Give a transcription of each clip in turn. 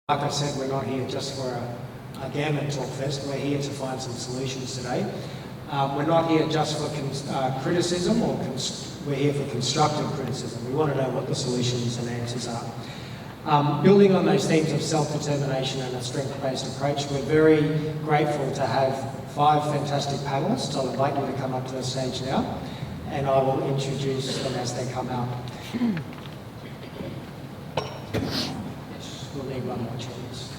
Like I said, we're not here just for a gammon talk fest. We're here to find some solutions today. We're not here just for criticism, or we're here for constructive criticism. We want to know what the solutions and answers are. Building on those themes of self-determination and a strength-based approach, we're very grateful to have 5 fantastic panellists. I'll invite you to come up to the stage now, and I will introduce them as they come out. We'll need one more chance.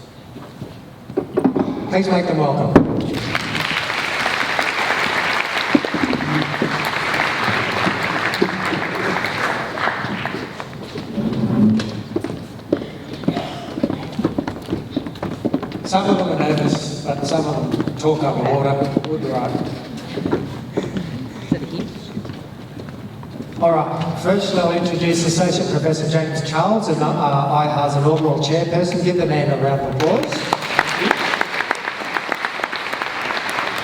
Please make them welcome. Some of them are nervous, but some of them talk over water. We'll be right. All right, first I'll introduce Associate Professor James Charles, and IAHA's inaugural chairperson. Give the man a round of applause.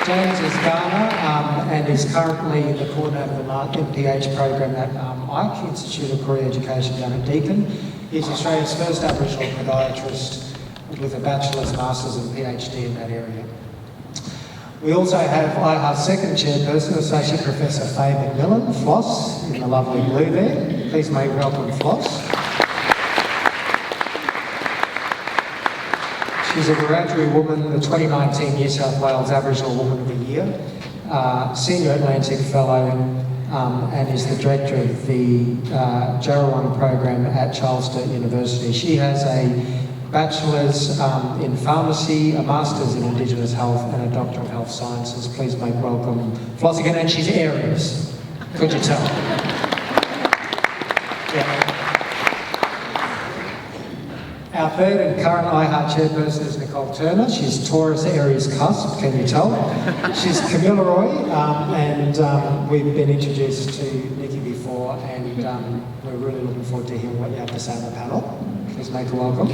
James is Ghana and is currently the coordinator of the MPH program at IKE, Institute of Career Education down at Deakin. He's Australia's first Aboriginal podiatrist with a bachelor's, master's and PhD in that area. We also have IAHA's second chairperson, Associate Professor Faye McMillan, Floss, in the lovely blue there. Please make welcome Floss. She's a Wiradjuri woman, the 2019 New South Wales Aboriginal Woman of the Year, Senior Atlantic Fellow, and is the Director of the Jarawong program at Charles Sturt University. She has a Bachelor's in Pharmacy, a Master's in Indigenous Health and a Doctor of Health Sciences. Please make welcome Floss again, and she's Aries. Could you tell? Yeah. Our third and current IAHA chairperson is Nicole Turner. She's Taurus Aries cusp, can you tell? She's Kamilaroi, and we've been introduced to Nikki before, and we're really looking forward to hearing what you have to say on the panel. Please make her welcome.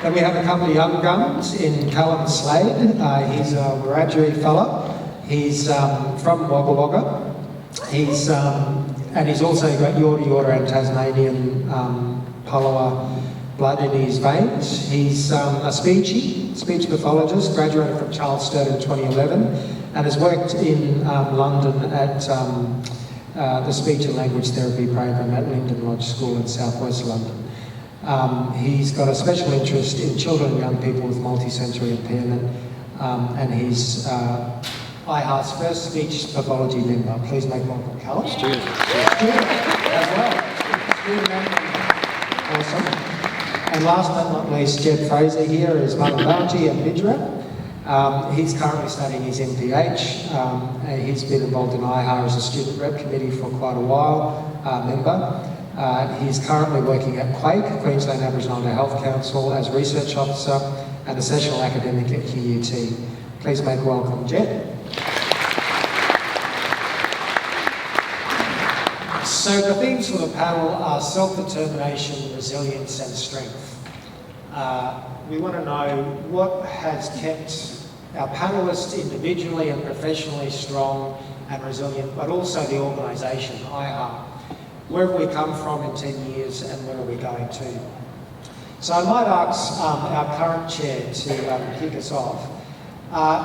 Then we have a couple of young guns in Callum Slade. He's a Wiradjuri fellow. He's from Wagga Wagga. He's also got Yorta and Tasmanian Palawa blood in his veins. He's a speech pathologist, graduated from Charles Sturt in 2011, and has worked in London at the Speech and Language Therapy program at Linden Lodge School in southwest London. He's got a special interest in children and young people with multisensory impairment, and he's IAHA's first speech pathology member. Please make welcome Callum. Student as well. Awesome. And last but not least, Jed Fraser here is Manabaji and Bidra. He's currently studying his MPH. And he's been involved in IAHA as a student rep committee for quite a while, member. He's currently working at Quake, Queensland Aboriginal Health Council, as research officer and a sessional academic at QUT. Please make welcome Jed. So the themes for the panel are self-determination, resilience and strength. We want to know what has kept our panellists individually and professionally strong and resilient, but also the organisation, IAHA. Where have we come from in 10 years and where are we going to? So I might ask our current chair to kick us off.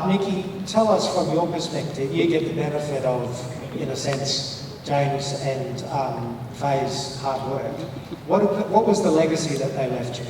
Nikki, tell us from your perspective, you get the benefit of, in a sense, James and Faye's hard work. What was the legacy that they left you?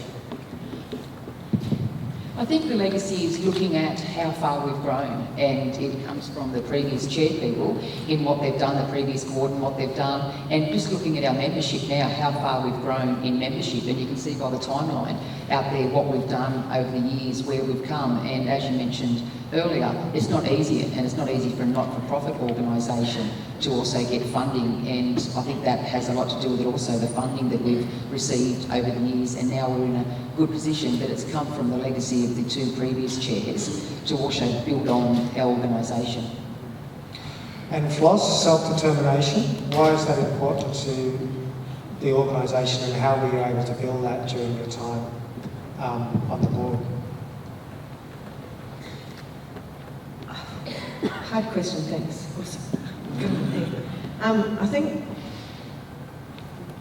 I think the legacy is looking at how far we've grown, and it comes from the previous chair people in what they've done, the previous board and what they've done, and just looking at our membership now, how far we've grown in membership, and you can see by the timeline out there what we've done over the years, where we've come, and as you mentioned earlier, it's not easy, and it's not easy for a not-for-profit organisation to also get funding, and I think that has a lot to do with it also, the funding that we've received over the years, and now we're in a good position, but it's come from the legacy of the 2 previous chairs to also build on our organisation. And Floss, self-determination, why is that important to the organisation, and how were you able to build that during your time on the board? Hard question, thanks. I think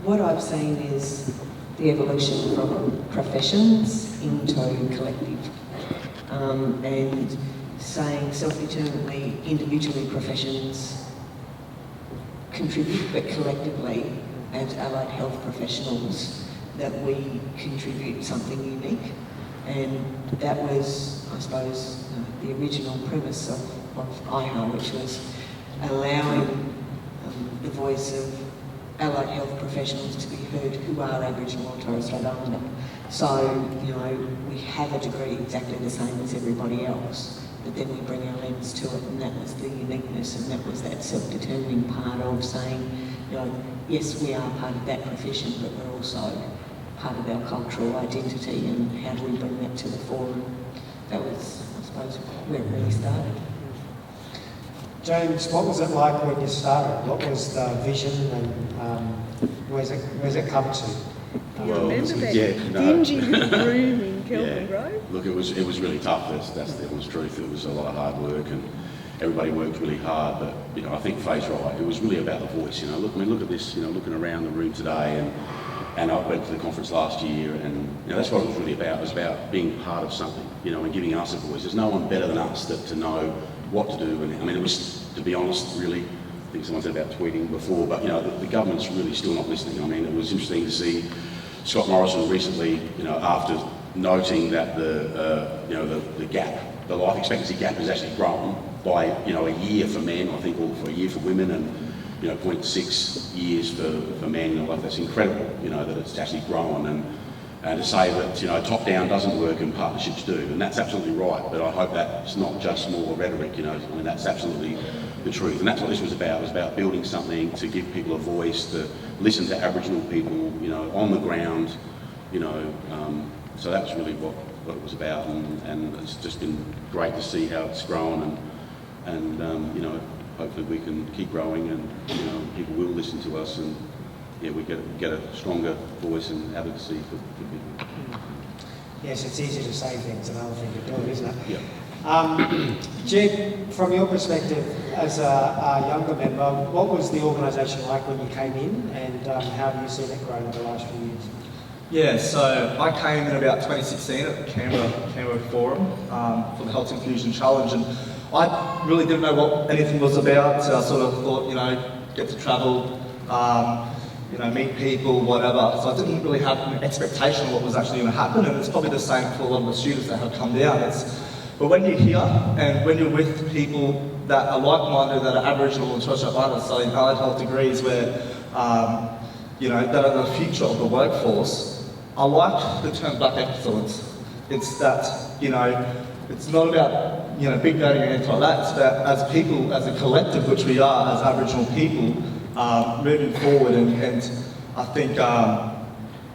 what I've seen is the evolution from professions into collective. And saying self-determinedly, individually professions contribute, but collectively as allied health professionals that we contribute something unique. And that was, I suppose, the original premise of IAHA, which was allowing the voice of allied health professionals to be heard who are Aboriginal and Torres Strait Islander. So, you know, we have a degree exactly the same as everybody else, but then we bring our lens to it, and that was the uniqueness, and that was that self-determining part of saying, you know, yes, we are part of that profession, but we're also part of our cultural identity, and how do we bring that to the fore? And that was, I suppose, where it really started. James, what was it like when you started? What was the vision, and where's it come to? You remember that dingy little room in Kelvin Grove? Look, it was really tough. That's the honest truth. It was a lot of hard work, and everybody worked really hard. But you know, I think Faye's right. It was really about the voice. You know, look at this. You know, looking around the room today, and I went to the conference last year, and you know, that's what it was really about. It was about being part of something. You know, and giving us a voice. There's no one better than us to know what to do. And I mean, it was, to be honest, really. I think someone said about tweeting before, but you know, the government's really still not listening. I mean, it was interesting to see Scott Morrison recently, you know, after noting that the gap, the life expectancy gap has actually grown by, you know, a year for men, I think, or for a year for women, and, you know, 0.6 years for men. You know, like, that's incredible, you know, that it's actually grown, and to say that, you know, top-down doesn't work and partnerships do, and that's absolutely right, but I hope that's not just more rhetoric, you know, I mean, that's absolutely the truth, and that's what this was about. It was about building something to give people a voice, to listen to Aboriginal people, you know, on the ground, you know, so that's really what it was about, and it's just been great to see how it's grown, and you know, hopefully we can keep growing, and you know, people will listen to us, and yeah, we get a stronger voice and advocacy for people. Yes, it's easy to say things, another thing to do it, isn't it? Yeah. Jed, from your perspective as a younger member, what was the organisation like when you came in, and how have you seen it grow in the last few years? Yeah, so I came in about 2016 at the Canberra Forum for the Health Infusion Challenge, and I really didn't know what anything was about, so I sort of thought, you know, get to travel, you know, meet people, whatever. So I didn't really have an expectation of what was actually going to happen, and it's probably the same for a lot of the students that have come down. But when you're here, and when you're with people that are like-minded, that are Aboriginal and Torres Strait Islander, so in allied health degrees where, you know, that are the future of the workforce, I like the term black excellence. It's that, you know, it's not about, you know, big daddy or anything like that. It's about, as people, as a collective, which we are, as Aboriginal people, moving forward, and I think,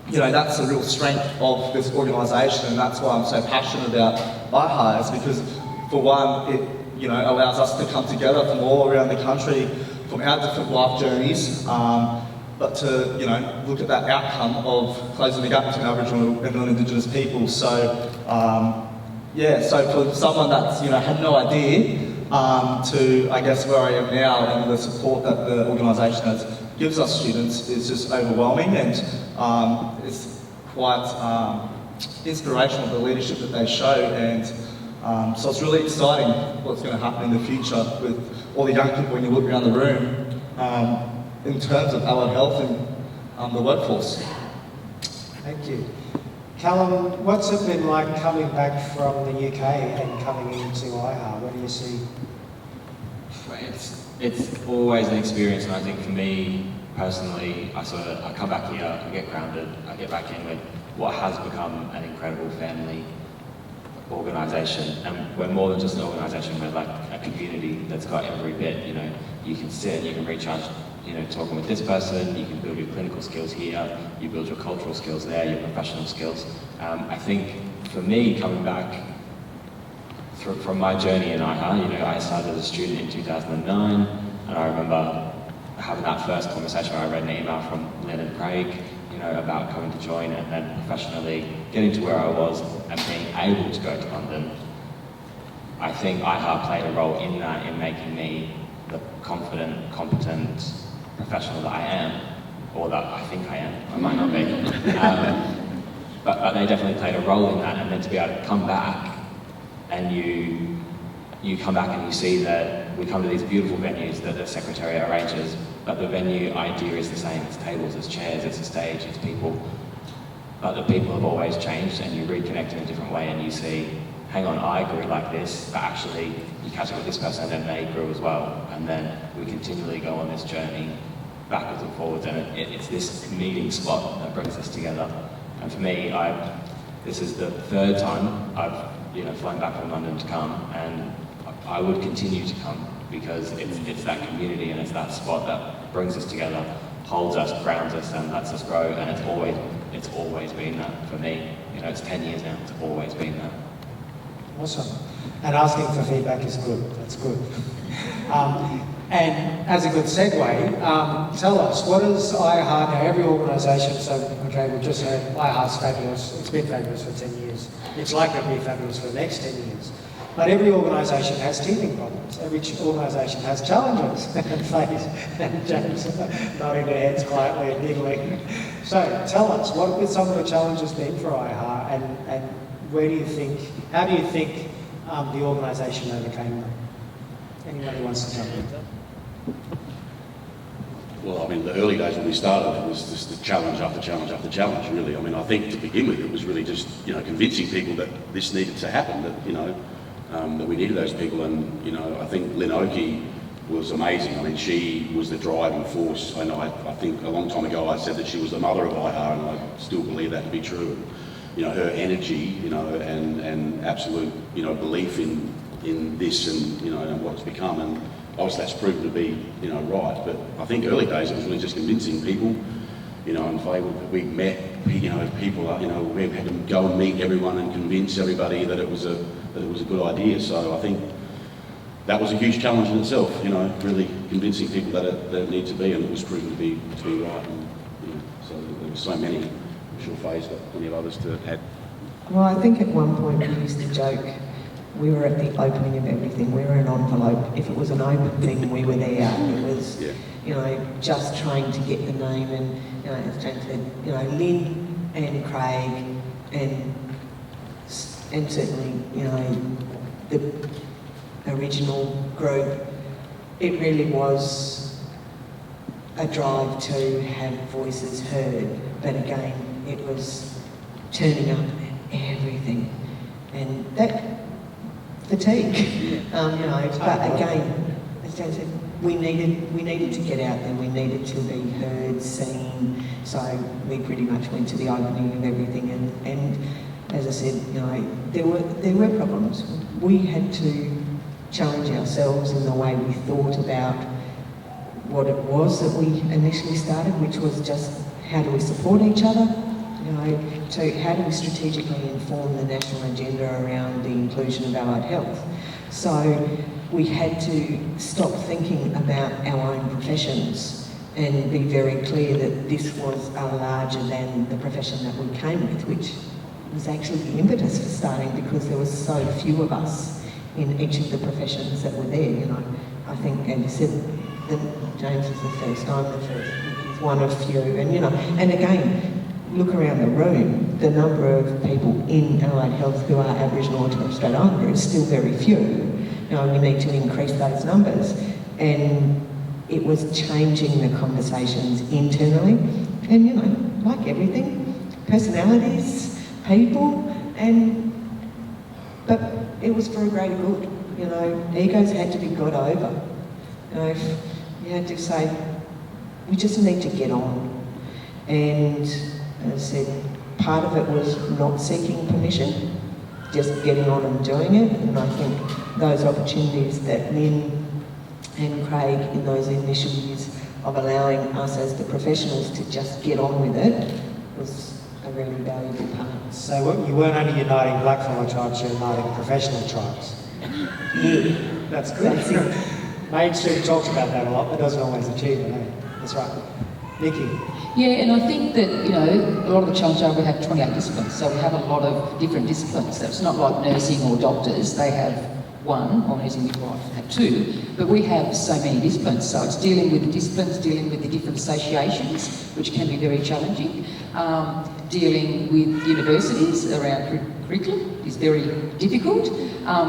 you know, that's the real strength of this organisation, and that's why I'm so passionate about IAHA, is because, for one, it, you know, allows us to come together from all around the country, from our different life journeys, but to, you know, look at that outcome of closing the gap between Aboriginal and non-Indigenous people. So, yeah, so for someone that's, you know, had no idea, to, I guess, where I am now, and the support that the organisation gives us students is just overwhelming, and it's quite inspirational, the leadership that they show, and so it's really exciting what's going to happen in the future with all the young people when you look around the room in terms of allied health and the workforce. Thank you. Callum, what's it been like coming back from the UK and coming into IAHA? What do you see? It's always an experience, and I think for me personally, I come back here, I get grounded, I get back in with what has become an incredible family organisation, and we're more than just an organisation, we're like a community that's got every bit. You know, you can sit, you can recharge, you know, talking with this person, you can build your clinical skills here, you build your cultural skills there, your professional skills. I think for me, coming back from my journey in IAHA, you know, I started as a student in 2009, and I remember having that first conversation where I read an email from Lynn and Craig, you know, about coming to join, and then professionally getting to where I was and being able to go to London. I think IAHA played a role in that, in making me the confident, competent professional that I am. or that I think I am. I might not be. But they definitely played a role in that, and then to be able to come back and you come back and you see that we come to these beautiful venues that the Secretariat arranges, but the venue idea is the same. It's tables, it's chairs, it's a stage, it's people. But the people have always changed, and you reconnect in a different way, and you see, hang on, I grew like this, but actually you catch up with this person and they grew as well. And then we continually go on this journey backwards and forwards, and it's this meeting spot that brings us together. And for me, this is the third time I've flown back from London to come, and I would continue to come because it's that community and it's that spot that brings us together, holds us, grounds us, and lets us grow. And it's always been that for me. It's 10 years now. It's always been that. Awesome. And asking for feedback is good. That's good. And as a good segue, tell us, what is IAHA now? Every organisation, we've just heard IAHA's fabulous. It's been fabulous for 10 years. It's likely to be fabulous for the next 10 years. But every organisation has teething problems. Every organisation has challenges. And Faye and James nodding their heads quietly and giggling. So tell us, what have some of the challenges been for IAHA, and how do you think the organisation overcame them? Anybody wants to jump in? Well, I mean, the early days when we started, it was just the challenge after challenge after challenge, really. I mean, I think to begin with, it was really just, convincing people that this needed to happen, that we needed those people. And, I think Lynn Oakey was amazing. I mean, she was the driving force. I think a long time ago I said that she was the mother of IAHA, and I still believe that to be true. Her energy, and absolute, belief in this and what it's become. And obviously that's proven to be, right. But I think early days it was really just convincing people, and Faye, we met, people, we had to go and meet everyone and convince everybody that it was a good idea. So I think that was a huge challenge in itself, really convincing people that it needed to be, and it was proven to be right. And, so there were so many. I'm sure Faye's got plenty of others to add. Well, I think at one point we used to joke, we were at the opening of everything. We were an envelope. If it was an open thing, we were there. It was, just trying to get the name. And, as James said, Lynn and Craig and certainly, the original group, it really was a drive to have voices heard. But again, it was turning up at everything. And that fatigue, but again, as Dan said, we needed to get out there, we needed to be heard, seen, so we pretty much went to the opening of everything, and as I said, there were problems. We had to challenge ourselves in the way we thought about what it was that we initially started, which was just how do we support each other, to how do we strategically inform the national agenda around the inclusion of allied health. So we had to stop thinking about our own professions and be very clear that this was larger than the profession that we came with, which was actually the impetus for starting, because there were so few of us in each of the professions that were there. I think, and you said that James is the first, I'm the first, he's one of few, and again, look around the room, the number of people in allied health who are Aboriginal or Torres Strait Islander is still very few. We need to increase those numbers. And it was changing the conversations internally. And, like everything, personalities, people, but it was for a greater good. Egos had to be got over. You had to say, we just need to get on. And as I said, part of it was not seeking permission, just getting on and doing it. And I think those opportunities that Lynn and Craig in those initial years of allowing us as the professionals to just get on with it was a really valuable part. So you weren't only uniting blackfellow tribes, you're uniting professional tribes. Yeah. That's good. That's it. Mainstream talks about that a lot, but doesn't always achieve it, eh? That's right. Nikki? Yeah, and I think that, a lot of the challenge we have 28 disciplines, so we have a lot of different disciplines. So it's not like nursing or doctors, they have one, or as in midwife have two, but we have so many disciplines. So it's dealing with the disciplines, dealing with the different associations, which can be very challenging. Dealing with universities around curriculum is very difficult,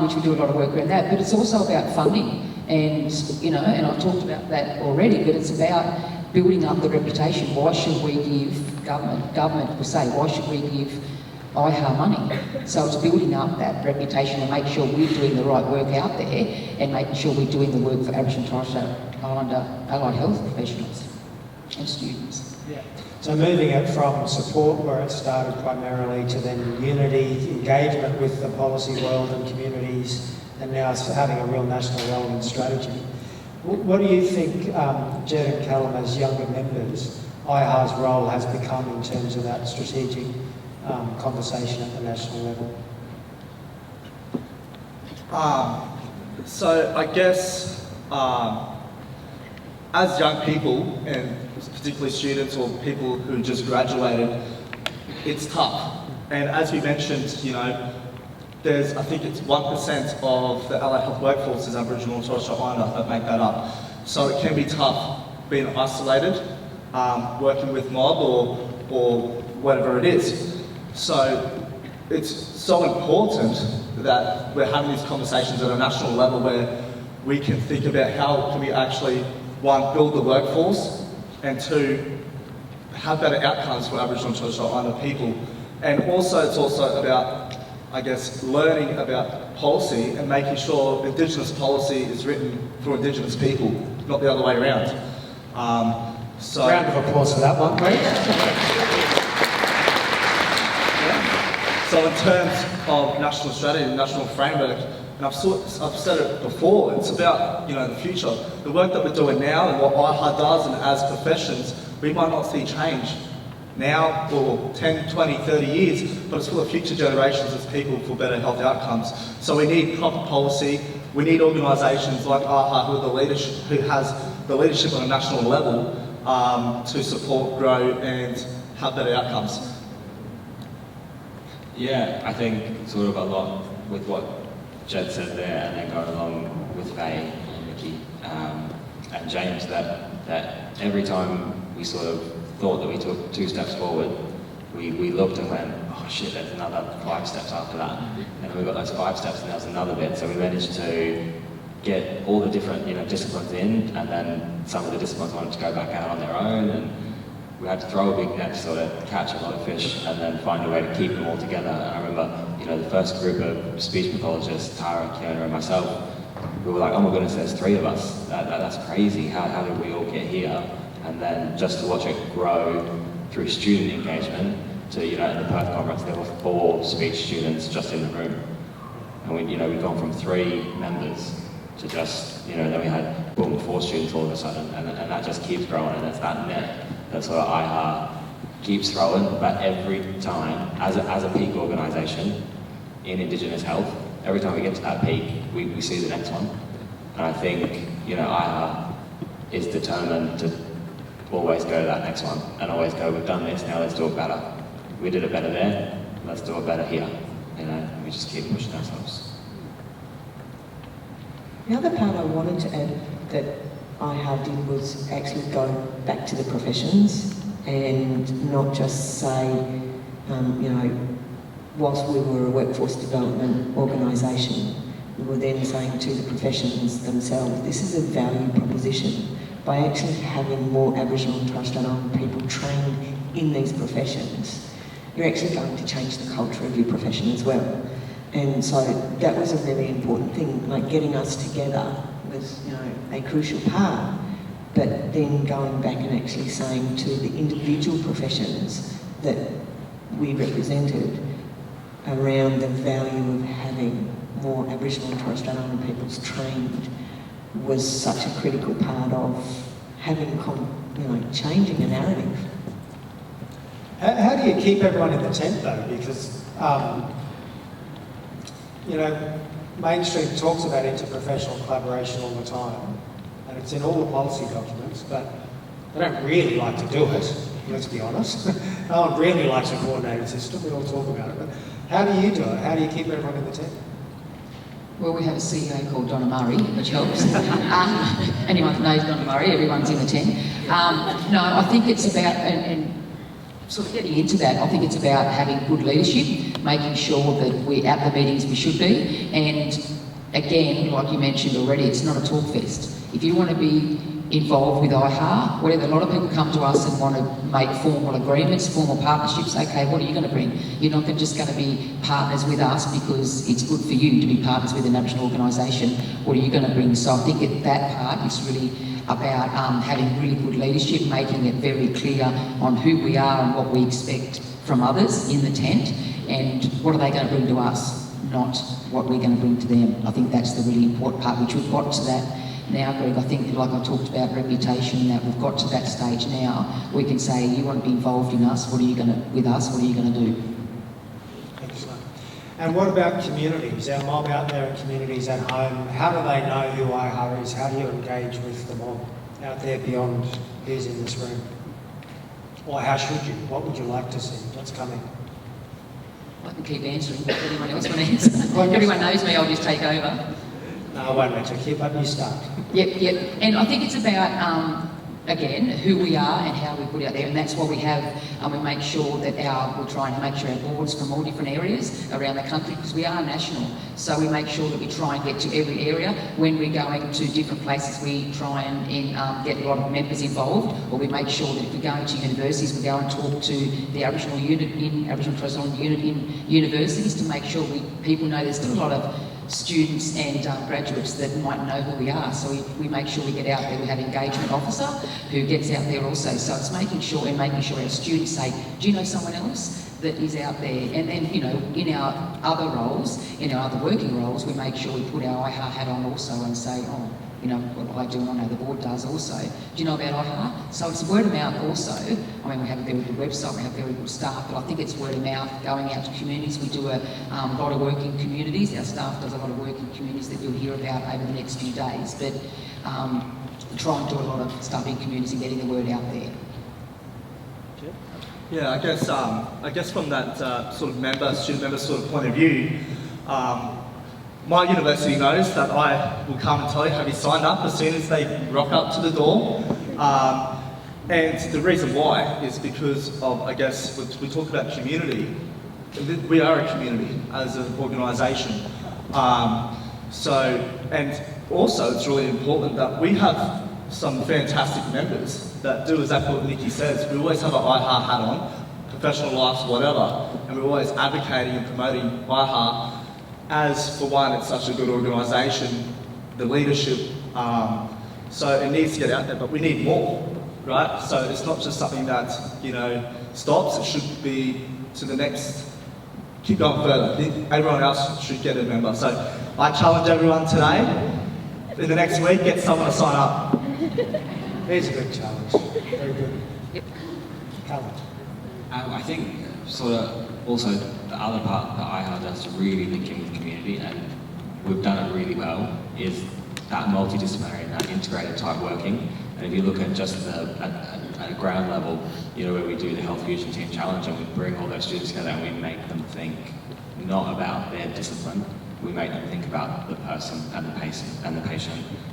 which we do a lot of work around that. But it's also about funding, and and I've talked about that already. But it's about building up the reputation. Why should we give government will say, why should we give IAHA money? So it's building up that reputation and making sure we're doing the right work out there and making sure we're doing the work for Aboriginal and Torres Strait Islander allied health professionals and students. Yeah. So moving it from support, where it started primarily, to then unity, engagement with the policy world and communities, and now it's having a real national relevant strategy. What do you think, Jed and Callum, as younger members, IAHA's role has become in terms of that strategic conversation at the national level? So I guess as young people, and particularly students or people who just graduated, it's tough. And as we mentioned, there's, I think it's 1% of the allied health workforce is Aboriginal and Torres Strait Islander that make that up. So it can be tough being isolated, working with mob or whatever it is. So it's so important that we're having these conversations at a national level where we can think about how can we actually, one, build the workforce, and two, have better outcomes for Aboriginal and Torres Strait Islander people. And also, it's also about, I guess, learning about policy and making sure Indigenous policy is written for Indigenous people, not the other way around. Round of applause for that one, please. So in terms of national strategy, national framework, and I've said it before, it's about the future. The work that we're doing now and what IAHA does, and as professions, we might not see change now or 10, 20, 30 years, but it's for the future generations of people for better health outcomes. So we need proper policy. We need organisations like IAHA who has the leadership on a national level to support, grow, and have better outcomes. Yeah, I think sort of a lot with what Jed said there, and then going along with Faye and Mickey and James, that every time we sort of thought that we took 2 steps forward, we looked and went, oh shit, there's another 5 steps after that. And we got those 5 steps and there was another bit. So we managed to get all the different disciplines in, and then some of the disciplines wanted to go back out on their own, and we had to throw a big net to sort of catch a lot of fish and then find a way to keep them all together. And I remember, the first group of speech pathologists, Tara, Kiona and myself, we were like, oh my goodness, there's 3 of us. That's crazy. How did we all get here? And then just to watch it grow through student engagement to, at the Perth conference, there were 4 speech students just in the room. And we'd gone from 3 members to just, then we had, boom, 4 students all of a sudden. And that just keeps growing, and it's that net that sort of IAHA keeps throwing. But every time, as a peak organisation in Indigenous health, every time we get to that peak, we see the next one. And I think, IAHA is determined to always go to that next one and always go, we've done this, now let's do it better. We did it better there, let's do it better here. We just keep pushing ourselves. The other part I wanted to add that IAHA did was actually go back to the professions and not just say, whilst we were a workforce development organisation, we were then saying to the professions themselves, this is a value proposition. By actually having more Aboriginal and Torres Strait Islander people trained in these professions, you're actually going to change the culture of your profession as well. And so that was a really important thing, like getting us together was, a crucial part. But then going back and actually saying to the individual professions that we represented around the value of having more Aboriginal and Torres Strait Islander peoples trained was such a critical part of having, changing a narrative. How do you keep everyone in the tent though? Because, mainstream talks about interprofessional collaboration all the time, and it's in all the policy documents, but they don't really like to do it, let's be honest. No one really likes a coordinated system, we all talk about it, but how do you do it? How do you keep everyone in the tent? Well, we have a CEO called Donna Murray, which helps. Anyone who knows Donna Murray, everyone's in the tent. No, I think it's about, and sort of getting into that, I think it's about having good leadership, making sure that we're at the meetings we should be, and again, like you mentioned already, it's not a talk fest. If you want to be involved with IAHA, whatever, a lot of people come to us and want to make formal agreements, formal partnerships. Okay, what are you going to bring? You're not just going to be partners with us because it's good for you to be partners with an Aboriginal organisation. What are you going to bring? So I think that part is really about having really good leadership, making it very clear on who we are and what we expect from others in the tent, and what are they going to bring to us, not what we're going to bring to them. I think that's the really important part, which we've got to that now, Greg. I think, like I talked about reputation, that we've got to that stage now. We can say, you want to be involved in us, what are you going to, with us, what are you going to do? Excellent. And what about communities? Our mob out there in communities at home, how do they know who IAHA is? How do you engage with the mob out there beyond who's in this room? Or how should you? What would you like to see? What's coming? I can keep answering, but anyone else want to answer? Everyone knows me, I'll just take over. No, I won't let you keep up, you start. Yep. And I think it's about, again, who we are and how we put it out there, and that's what we have. We make sure that we're trying to make sure our boards from all different areas around the country, because we are national, so we make sure that we try and get to every area. When we're going to different places, we try and get a lot of members involved, or we make sure that if we're going to universities, we go and talk to the Aboriginal unit in Aboriginal Torres Strait Islander unit in universities to make sure people know there's still a lot of students and graduates that might know who we are. So we make sure we get out there. We have an engagement officer who gets out there also. So it's making sure our students say, do you know someone else that is out there? And then, you know, in our other roles, in our other working roles, we make sure we put our IAHA hat on also and say, oh, you know, what I do and I know the board does also. Do you know about IAHA? So it's word of mouth also. I mean, we have a very good website, we have very good staff, but I think it's word of mouth, going out to communities. We do a lot of work in communities. Our staff does a lot of work in communities that you'll hear about over the next few days. But try and do a lot of stuff in communities and getting the word out there. Yeah, I guess from that sort of student member sort of point of view, my university knows that I will come and tell you, have you signed up as soon as they rock up to the door? And the reason why is because of, I guess, we talk about community. We are a community as an organisation. And also it's really important that we have some fantastic members that do exactly what Nikki says. We always have an IAHA hat on, professional lives, whatever, and we're always advocating and promoting IAHA. As for one, it's such a good organisation, the leadership, so it needs to get out there, but we need more, right? So it's not just something that, you know, stops, it should be to the next, keep going further. Everyone else should get a member. So I challenge everyone today, in the next week, get someone to sign up. There's a good challenge. Very good. Yep. Callum. I think sort of also the other part that IAHA does to really link in with the community, and we've done it really well, is that multidisciplinary and that integrated type working. And if you look at just at a ground level, you know, where we do the Health Fusion Team Challenge and we bring all those students together and we make them think not about their discipline, we make them think about the person and the patient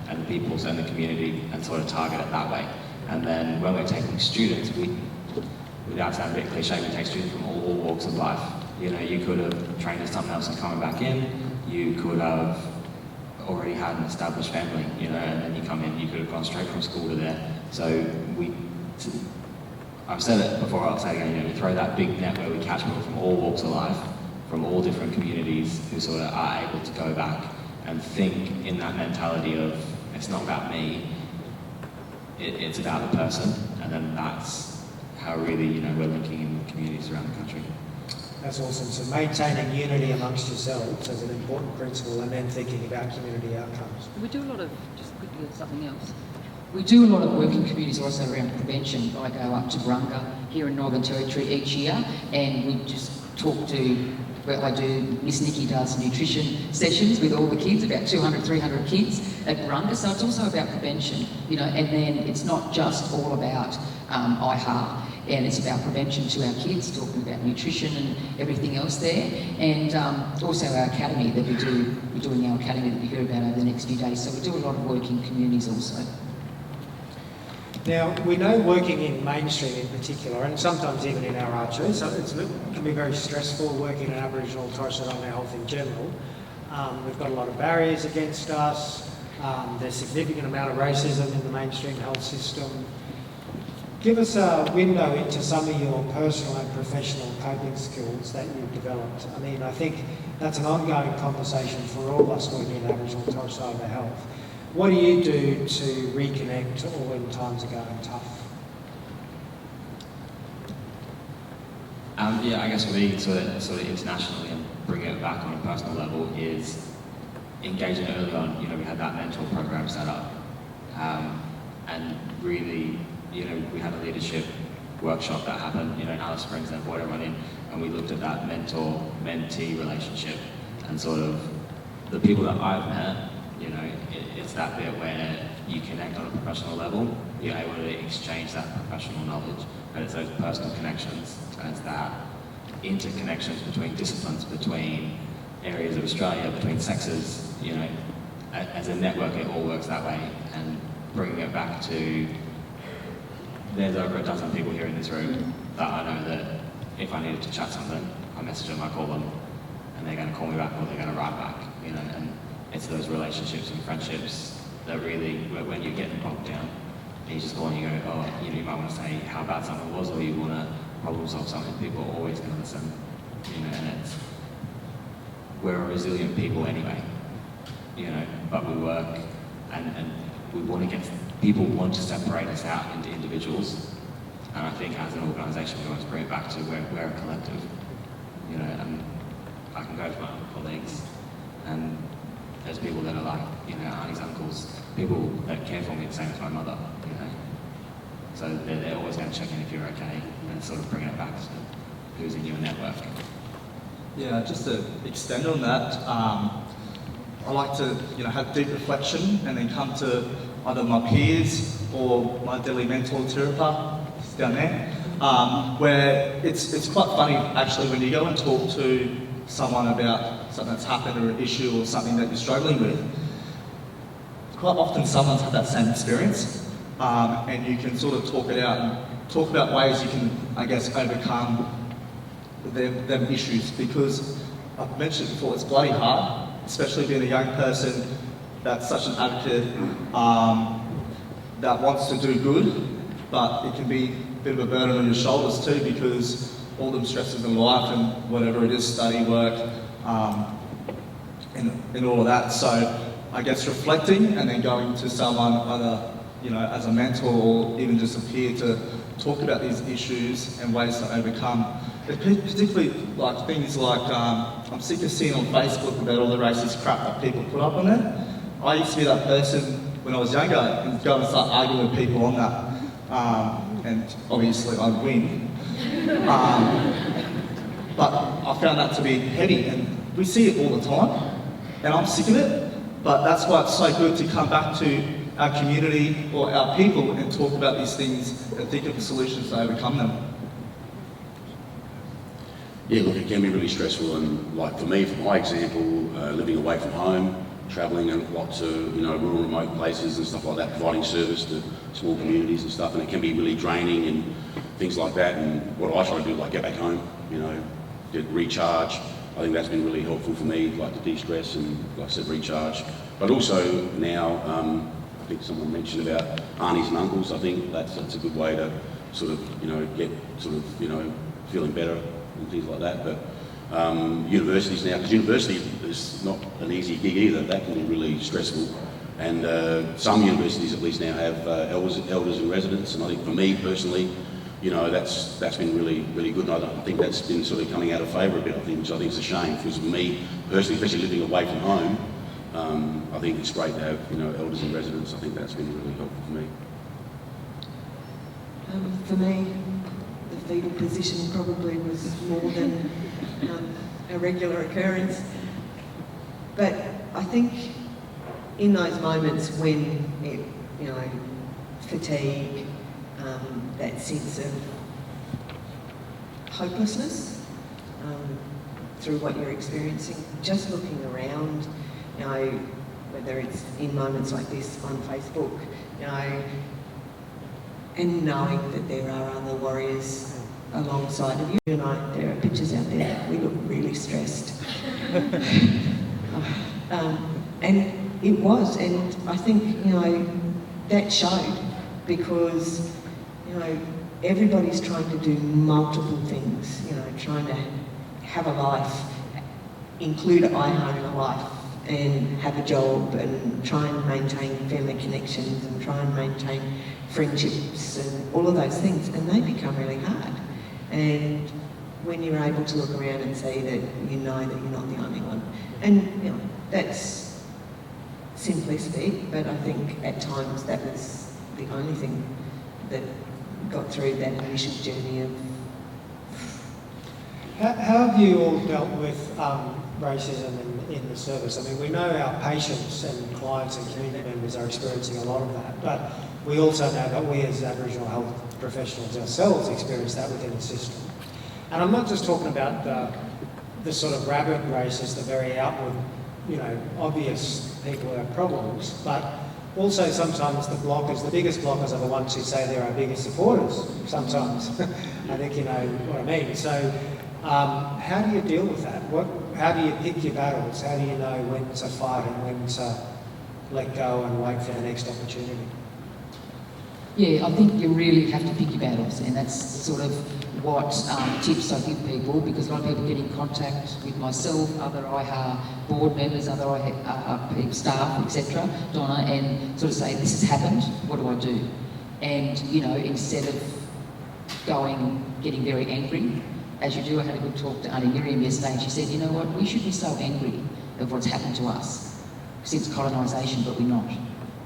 and the peoples and the community and sort of target it that way. And then when we're taking students, without sounding a bit cliche, we take students from all walks of life. You know, you could have trained as something else and coming back in, you could have already had an established family, you know, and then you come in, you could have gone straight from school to there. So I've said it before, I'll say it again, you know, we throw that big net where we catch people from all walks of life, from all different communities who sort of are able to go back and think in that mentality of, it's not about me, it's about the person, and then that's how really, you know, we're linking in communities around the country. That's awesome. So maintaining unity amongst yourselves as an important principle, and then thinking about community outcomes. We do a lot of, just quickly something else, we do a lot of work in communities also around prevention. I go up to Barunga here in Northern Territory each year, and we just talk to, well, I do, Miss Nikki does nutrition sessions with all the kids, about 200, 300 kids at Barunga, so it's also about prevention, you know, and then it's not just all about IAHA. and it's about prevention to our kids, talking about nutrition and everything else there, and also our academy that we're doing our academy that we hear about over the next few days. So we do a lot of work in communities also. Now, we know working in mainstream in particular, and sometimes even in our archery, so it can be very stressful working in Aboriginal Torres Strait Islander health in general. We've got a lot of barriers against us. There's significant amount of racism in the mainstream health system. Give us a window into some of your personal and professional coping skills that you've developed. I mean, I think that's an ongoing conversation for all of us working in Aboriginal and Torres Strait Islander health. What do you do to reconnect or when times are going tough? Yeah, I guess for me, sort of internationally and bringing it back on a personal level is engaging early on. You know, we had that mentor program set up, and really, you know, we had a leadership workshop that happened, you know, in Alice Springs, and brought everyone in, and we looked at that mentor-mentee relationship and sort of the people that I've met. You know, it's that bit where you connect on a professional level, you're able to exchange that professional knowledge, but it's those personal connections, and it's that interconnections between disciplines, between areas of Australia, between sexes, you know, as a network it all works that way, and bringing it back to, there's over a dozen people here in this room that I know that if I needed to chat something, I message them, I call them, and they're going to call me back or they're going to write back, you know, and it's those relationships and friendships that really, when you're getting bogged down, and you just go and you go, oh, you know, you might want to say how bad something was, or you want to problem solve something, people are always going to listen, you know, and we're a resilient people anyway, you know, but we work and we want to people want to separate us out into individuals, and I think as an organisation we want to bring it back to we're a collective, you know, and I can go to my colleagues and there's people that are like, you know, aunties, uncles, people that care for me the same as my mother, you know. So they're always going to check in if you're okay and sort of bring it back to who's in your network. Yeah, just to extend on that, I like to, you know, have deep reflection and then come to either my peers or my daily mentor, Tirapa, who's down there, where it's quite funny actually when you go and talk to someone about something that's happened or an issue or something that you're struggling with, quite often someone's had that same experience, and you can sort of talk it out and talk about ways you can, I guess, overcome them issues, because I've mentioned before, it's bloody hard, especially being a young person that's such an advocate that wants to do good, but it can be a bit of a burden on your shoulders too, because all the stresses in life and whatever it is, study, work, and all of that. So I guess reflecting and then going to someone either, you know, as a mentor or even just a peer to talk about these issues and ways to overcome. Particularly like things like, I'm sick of seeing on Facebook about all the racist crap that people put up on there. I used to be that person when I was younger and go and start arguing with people on that. And obviously I'd win. But I found that to be heavy, and we see it all the time, and I'm sick of it, but that's why it's so good to come back to our community or our people and talk about these things and think of the solutions to overcome them. Yeah, look, it can be really stressful, and like for me, for my example, living away from home, travelling a lot to, you know, rural remote places and stuff like that, providing service to small communities and stuff, and it can be really draining and things like that. And what I try to do, like, get back home, you know, get recharge. I think that's been really helpful for me, like to de-stress and, like I said, recharge. But also now, I think someone mentioned about aunties and uncles. I think that's a good way to sort of, you know, get sort of, you know, feeling better and things like that. But universities now, because university is not an easy gig either, that can be really stressful. And some universities at least now have elders in residence, and I think for me personally, you know, that's been really good, and I think that's been sort of coming out of favour a bit, which I think is a shame, because for me personally, especially living away from home, I think it's great to have, you know, elders in residence. I think that's been really helpful for me. For me, the fetal position probably was more than a regular occurrence. But I think in those moments when it, you know, fatigue, that sense of hopelessness through what you're experiencing. Just looking around, you know, whether it's in moments like this on Facebook, you know, and knowing that there are other warriors alongside of you. You know, there are pictures out there. We look really stressed. And it was, and I think, you know, that showed because, you know, everybody's trying to do multiple things, you know, trying to have a life, include IAHA in a life, and have a job and try and maintain family connections and try and maintain friendships and all of those things, and they become really hard. And when you're able to look around and see that you know that you're not the only one, and you know, that's simplistic, but I think at times that was the only thing that got through that initial journey of. How have you all dealt with racism in the service? I mean, we know our patients and clients and community members are experiencing a lot of that, but we also know that we as Aboriginal health professionals ourselves experience that within the system. And I'm not just talking about the sort of rabid racists, the very outward, you know, obvious people who have problems, but also sometimes the blockers, the biggest blockers are the ones who say they're our biggest supporters, sometimes. I think you know what I mean. So how do you deal with that? How do you pick your battles? How do you know when to fight and when to let go and wait for the next opportunity? Yeah, I think you really have to pick your battles, and that's sort of what tips I give people, because a lot of people get in contact with myself, other IAHA board members, other IAHA staff, etc., Donna, and sort of say, this has happened, what do I do? And, you know, instead of getting very angry, as you do, I had a good talk to Auntie Miriam yesterday, and she said, you know what, we should be so angry of what's happened to us since colonisation, but we're not.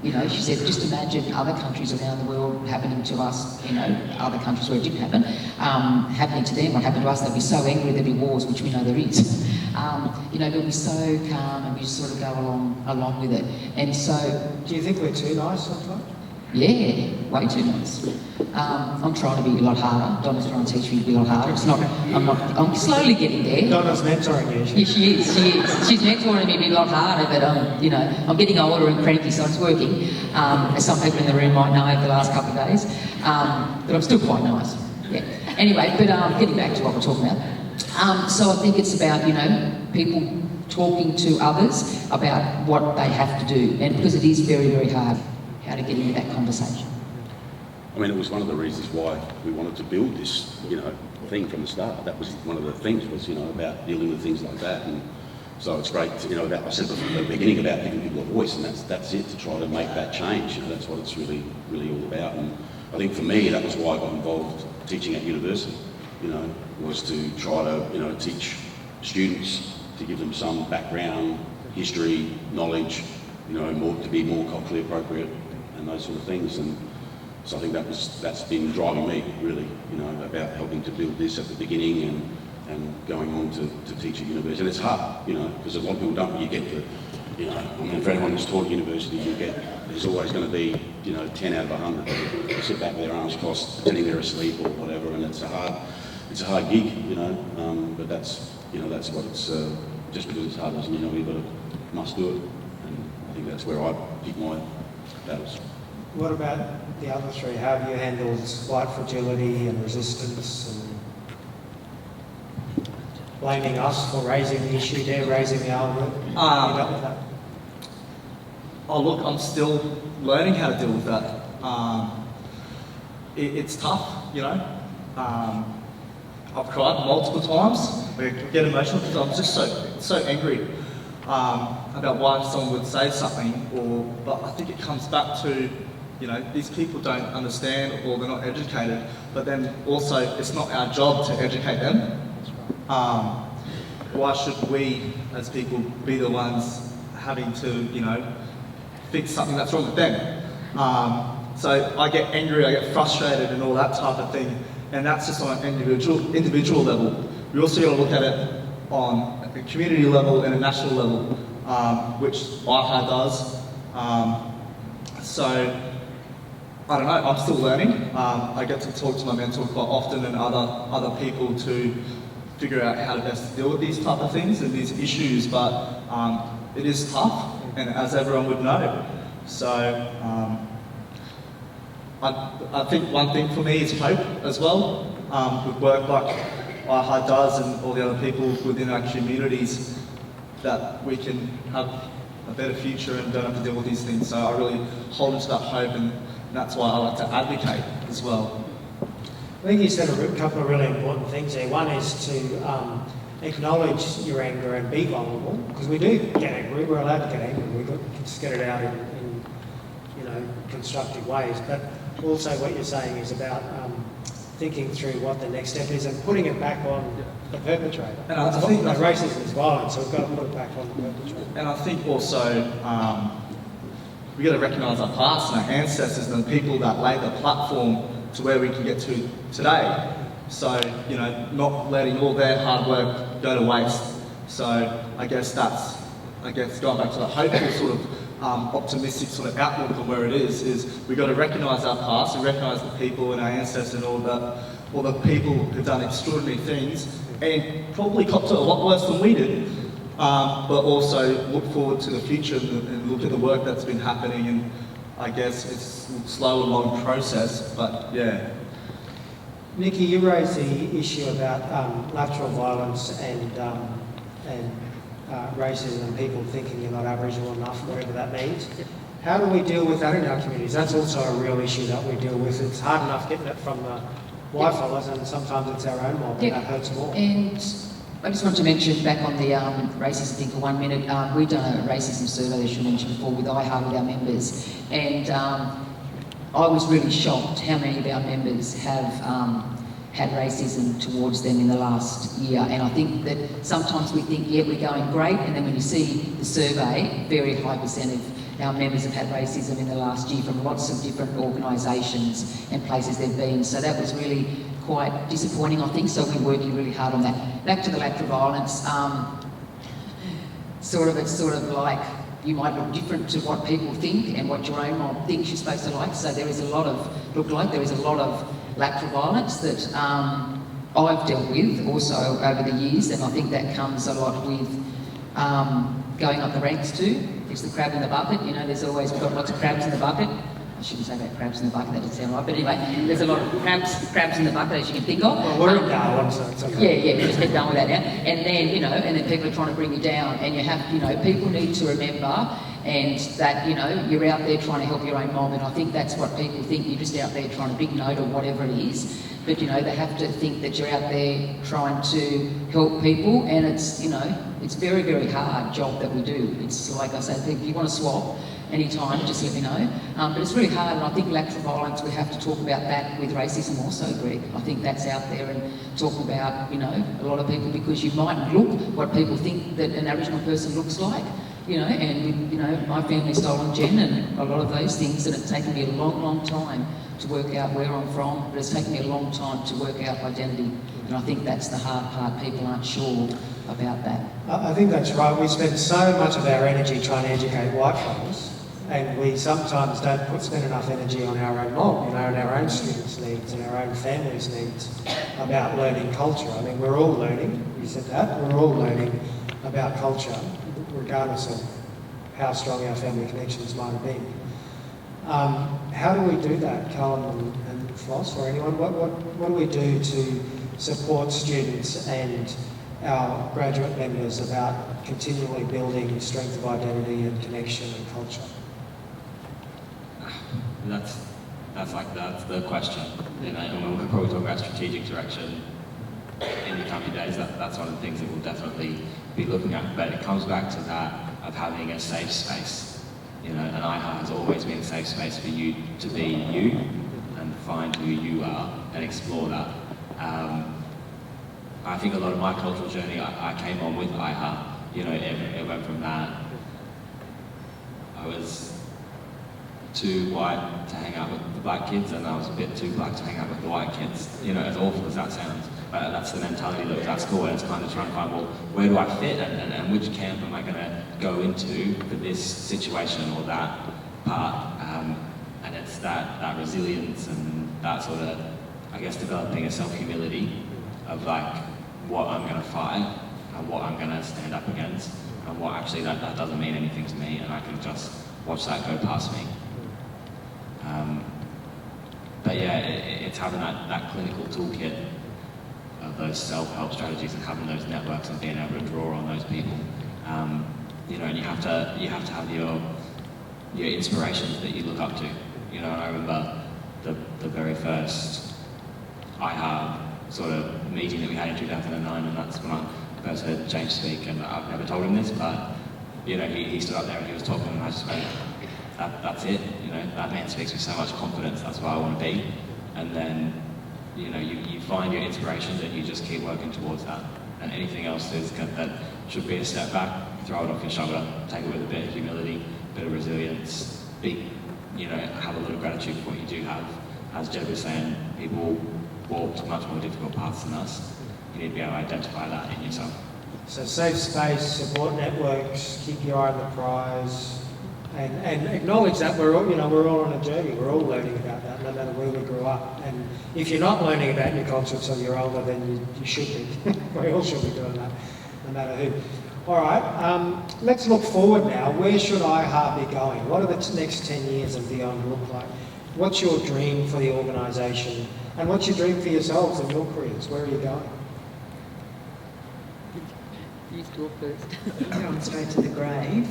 You know, she said, just imagine other countries around the world happening to us, you know, other countries where it didn't happen, happening to them, what happened to us, they'd be so angry, there'd be wars, which we know there is. You know, we'll be so calm and we just sort of go along with it. And so... Do you think we're too nice sometimes? Yeah, way too nice. I'm trying to be a lot harder. Donna's trying to teach me to be a lot harder. I'm slowly getting there. Donna's mentoring you. Yeah, she is. She's mentoring me to be a lot harder, but you know, I'm getting older and cranky, so it's working. As some people in the room might know over the last couple of days. But I'm still quite nice. Yeah. Anyway, but getting back to what we're talking about. So I think it's about, you know, people talking to others about what they have to do, and because it is very, very hard, how to get into that conversation. I mean, it was one of the reasons why we wanted to build this, you know, thing from the start. That was one of the things, was, you know, about dealing with things like that. And so it's great to, you know, I said from the beginning about giving people a voice, and that's it, to try to make that change. You know, that's what it's really all about. And I think for me, that was why I got involved teaching at university, you know, was to try to, you know, teach students, to give them some background, history, knowledge, you know, to be more culturally appropriate and those sort of things. And so I think that's been driving me, really, you know, about helping to build this at the beginning and going on to teach at university. And it's hard, you know, because a lot of people don't, you get the, you know, I mean, for anyone who's taught at university, there's always going to be, you know, 10 out of 100 who sit back with their arms crossed, pretending they're asleep or whatever, and it's a hard gig, you know, but that's, you know, that's what it's, just because it's hard doesn't mean, you know, must do it. And I think that's where I pick my battles. What about the other three? How have you handled white fragility and resistance and blaming us for raising the issue, they're raising the argument? You dealt with that? Oh look, I'm still learning how to deal with that. It's tough, you know. I've cried multiple times. I get emotional because I'm just so angry about why someone would say something, but I think it comes back to, you know, these people don't understand or they're not educated, but then also it's not our job to educate them. Why should we as people be the ones having to, you know, fix something that's wrong with them? So I get angry, I get frustrated and all that type of thing, and that's just on an individual level. We also got to look at it on a community level and a national level, which IAHA does. So I don't know, I'm still learning. I get to talk to my mentor quite often and other people to figure out how to best deal with these type of things and these issues, but it is tough, and as everyone would know. So I think one thing for me is hope as well, with work like IAHA does and all the other people within our communities, that we can have a better future and don't have to deal with these things. So I really hold into that hope, and that's why I like to advocate as well. I think you said a couple of really important things there. One is to acknowledge your anger and be vulnerable, because we do get angry. We're allowed to get angry. We can just get it out in constructive ways. But also, what you're saying is about thinking through what the next step is and putting it back on the perpetrator. And I think racism is violent, so we've got to put it back on the perpetrator. And I think also we've got to recognise our past and our ancestors and the people that laid the platform to where we can get to today. So, not letting all their hard work go to waste. So I guess going back to the hopeful sort of optimistic sort of outlook on where it is we've got to recognise our past and recognise the people and our ancestors and all the people who've done extraordinary things and probably copped it a lot worse than we did, but also look forward to the future and look at the work that's been happening. And I guess it's a slow and long process, but yeah. Nikki, you raised the issue about lateral violence and racism and people thinking you're not Aboriginal enough, whatever that means. How do we deal with that in our communities? That's also a real issue that we deal with. It's hard enough getting it from the white fellas, and sometimes it's our own mob, and that hurts more. And I just want to mention back on the racism thing for 1 minute. We've done a racism survey, as you mentioned before, with IAHA, with our members, and I was really shocked how many of our members have had racism towards them in the last year. And I think that sometimes we think, yeah, we're going great, and then when you see the survey, very high percent of our members have had racism in the last year from lots of different organisations and places they've been. So that was really quite disappointing, I think, so we're working really hard on that. Back to the lateral violence, it's sort of like you might look different to what people think and what your own mob thinks you're supposed to like. So there is a lot of lateral violence that I've dealt with also over the years, and I think that comes a lot with going up the ranks too. It's the crab in the bucket, we've got lots of crabs in the bucket. I shouldn't say about crabs in the bucket, that doesn't sound right, but anyway, there's a lot of crabs in the bucket, as you can think of. Well, we're in Darwin, so it's okay. Yeah, we just get done with that now. And then, and then people are trying to bring you down, and you have, people need to remember, and that, you're out there trying to help your own mob, and I think that's what people think, you're just out there trying to big note or whatever it is. But, they have to think that you're out there trying to help people, and it's, it's a very, very hard job that we do. It's like I said, if you want to swap anytime, just let me know. But it's really hard, and I think lateral violence, we have to talk about that with racism also, Greg. I think that's out there, and talk about, a lot of people, because you might look what people think that an Aboriginal person looks like. And my family's stolen Jen and a lot of those things, and it's taken me a long, long time to work out where I'm from, but it's taken me a long time to work out identity. And I think that's the hard part, people aren't sure about that. I think that's right. We spend so much of our energy trying to educate white fellas, and we sometimes don't spend enough energy on our own mob, and our own students' needs and our own families' needs about learning culture. I mean, we're all learning, you said that, we're all learning about culture, regardless of how strong our family connections might have been. How do we do that, Callum and Floss, or anyone? What do we do to support students and our graduate members about continually building strength of identity and connection and culture? That's the question. And we'll probably talk about strategic direction in the coming days. That's one of the things that we'll definitely be looking at. But it comes back to that of having a safe space. And IAHA has always been a safe space for you to be you and find who you are and explore that. I think a lot of my cultural journey, I came on with IAHA. It went from that. I was too white to hang out with the black kids, and I was a bit too black to hang out with the white kids. As awful as that sounds, but that's the mentality that was at school, and it's kind of trying to find, well, where do I fit, and which camp am I going to go into for this situation or that part? And it's that resilience and that sort of, I guess, developing a self-humility of like what I'm going to fight and what I'm going to stand up against and what actually that doesn't mean anything to me, and I can just watch that go past me. But yeah, it's having that clinical toolkit of those self-help strategies and having those networks and being able to draw on those people. You know, and you have to have your inspirations that you look up to. You know, and I remember the very first IAHA sort of meeting that we had in 2009, and that's when I first heard James speak, and I've never told him this, but you know, he stood up there and he was talking, and I just went, that's it. You know, that man speaks with so much confidence. That's where I want to be. And then, you know, you find your inspirations and you just keep working towards that. And anything else that should be a step back, throw it off your shoulder, take it with a bit of humility, a bit of resilience, you know, have a little gratitude for what you do have. As Jed was saying, people walk much more difficult paths than us. You need to be able to identify that in yourself. So safe space, support networks, keep your eye on the prize, and acknowledge that we're all on a journey. We're all learning about that, no matter where we grew up. And if you're not learning about your culture until you're older, then you should be. We all should be doing that, no matter who. All right, let's look forward now. Where should IAHA be going? What do the next 10 years and beyond look like? What's your dream for the organisation? And what's your dream for yourselves and your careers? Where are you going? You talk first. Going straight to the grave.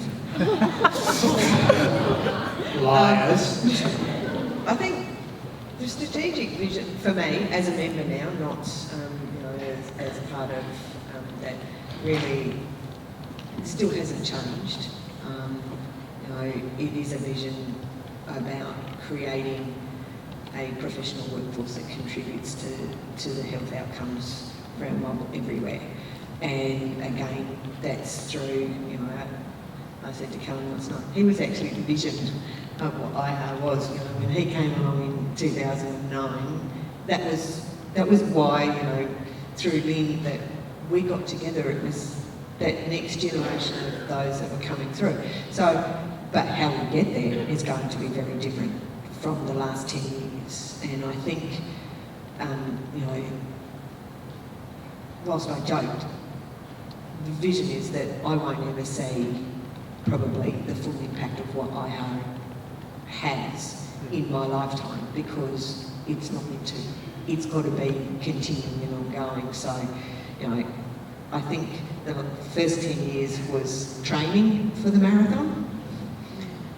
Liars. I think the strategic vision for me, as a member now, not you know, as part of that, really still hasn't changed. You know, it is a vision about creating a professional workforce that contributes to the health outcomes around mobile everywhere. And again, that's through, you know, I said to Callum last night, he was actually the vision of what IAHA was. You know, when he came along in 2009, that was why, you know, through Lynn, that we got together. It was that next generation of those that were coming through. So, but how we get there is going to be very different from the last 10 years. And I think, you know, whilst I joked, the vision is that I won't ever see probably the full impact of what IAHA has in my lifetime, because it's not meant to. It's got to be continuing and ongoing. So, you know, I think the first 10 years was training for the marathon,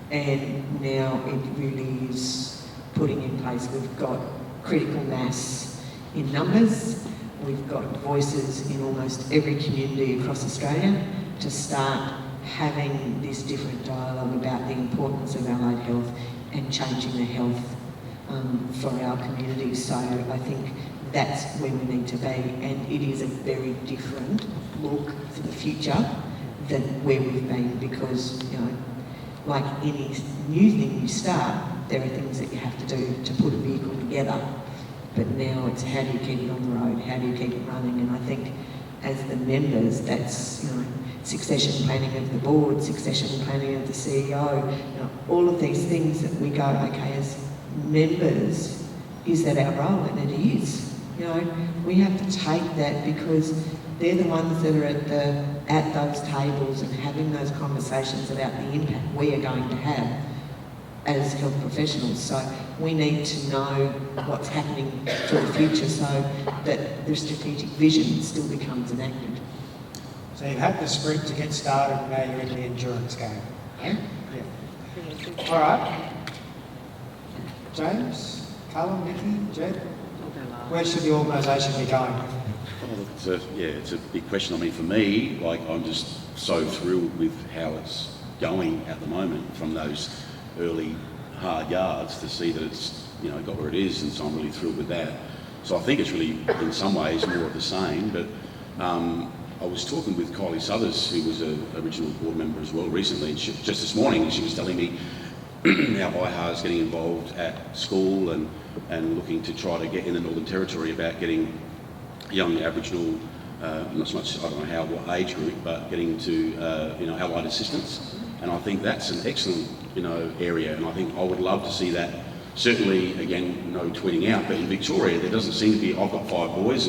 and now it really is putting in place. We've got critical mass in numbers. We've got voices in almost every community across Australia to start having this different dialogue about the importance of allied health and changing the health for our communities. So I think that's where we need to be, and it is a very different look for the future than where we've been, because, you know, like any new thing you start, there are things that you have to do to put a vehicle together. But now it's how do you keep it on the road, how do you keep it running? And I think as the members, that's, you know, succession planning of the board, succession planning of the CEO, you know, all of these things that we go, okay, as members, is that our role? And it is. You know, we have to take that, because they're the ones that are at those tables and having those conversations about the impact we are going to have as health professionals. So we need to know what's happening for the future so that the strategic vision still becomes enacted. So you've had the sprint to get started, and now you're in the endurance game. Yeah. Yeah. All right. James, Callum, Nikki, Jed, where should the organisation be going? Oh, look, it's a big question. I mean, for me, like, I'm just so thrilled with how it's going at the moment, from those early hard yards to see that it's, you know, got where it is, and so I'm really thrilled with that. So I think it's really, in some ways, more of the same. But I was talking with Kylie Suthers, who was an original board member as well recently, and just this morning she was telling me how IAHA is getting involved at school and looking to try to get in the Northern Territory about getting young Aboriginal, not so much, I don't know what age group, but getting to, you know, allied assistance. And I think that's an excellent, you know, area, and I think I would love to see that certainly, again, no tweeting out, but in Victoria there doesn't seem to be, I've got 5 boys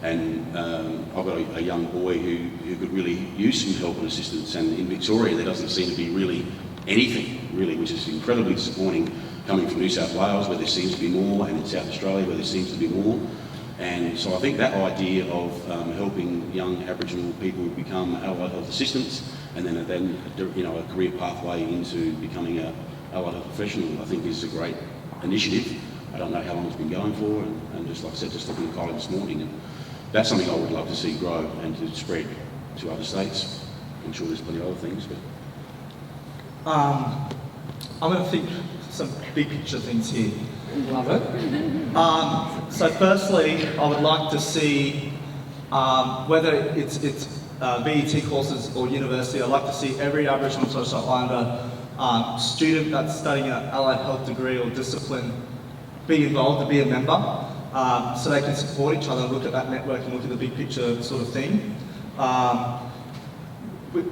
and I've got a young boy who could really use some help and assistance, and in Victoria there doesn't seem to be really anything, really, which is incredibly disappointing coming from New South Wales where there seems to be more, and in South Australia where there seems to be more. And so I think that idea of helping young Aboriginal people become allied health assistants and then a career pathway into becoming a allied health professional, I think is a great initiative. I don't know how long it's been going for, and just like I said, just looking at Callum this morning, and that's something I would love to see grow and to spread to other states. I'm sure there's plenty of other things, but... I'm going to think some big picture things here. Love it. So firstly, I would like to see, whether it's VET courses or university, I'd like to see every Aboriginal and Torres Strait Islander student that's studying an allied health degree or discipline be involved and be a member, so they can support each other and look at that network and look at the big picture sort of thing.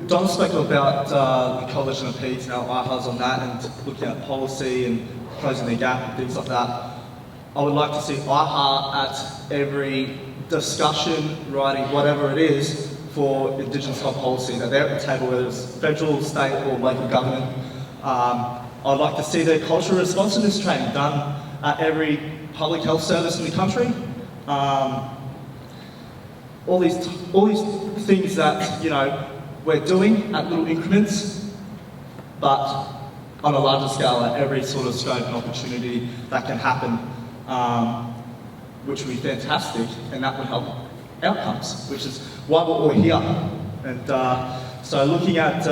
Don spoke about the coalition of Peds and our IAHAs on that and looking at policy and closing the gap and things like that. I would like to see IAHA at every discussion, writing, whatever it is, for Indigenous health policy, that they're at the table, whether it's federal, state or local government. I'd like to see the cultural responsiveness training done at every public health service in the country. All these things that, you know, we're doing at little increments, but on a larger scale at every sort of scope and opportunity that can happen, which would be fantastic, and that would help outcomes, which is why we're all here. And so looking at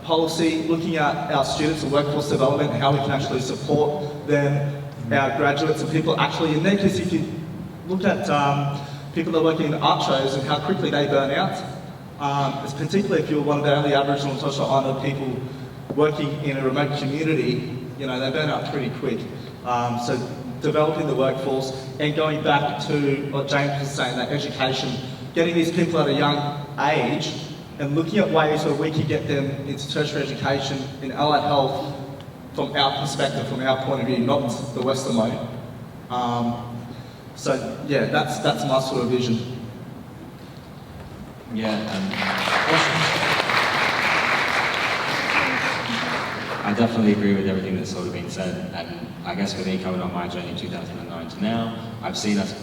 policy, looking at our students and workforce development and how we can actually support them, our graduates and people actually in there, because if you look at people that are working in art shows and how quickly they burn out, it's particularly if you're one of the only Aboriginal and Torres Strait Islander people working in a remote community, you know, they burn out pretty quick. So developing the workforce and going back to what James was saying, that education, getting these people at a young age and looking at ways where we can get them into tertiary education in allied health from our perspective, from our point of view, not the Western way. So yeah, that's my sort of vision. Yeah, I definitely agree with everything that's sort of been said, and I guess for me, coming on my journey in 2009 to now, I've seen us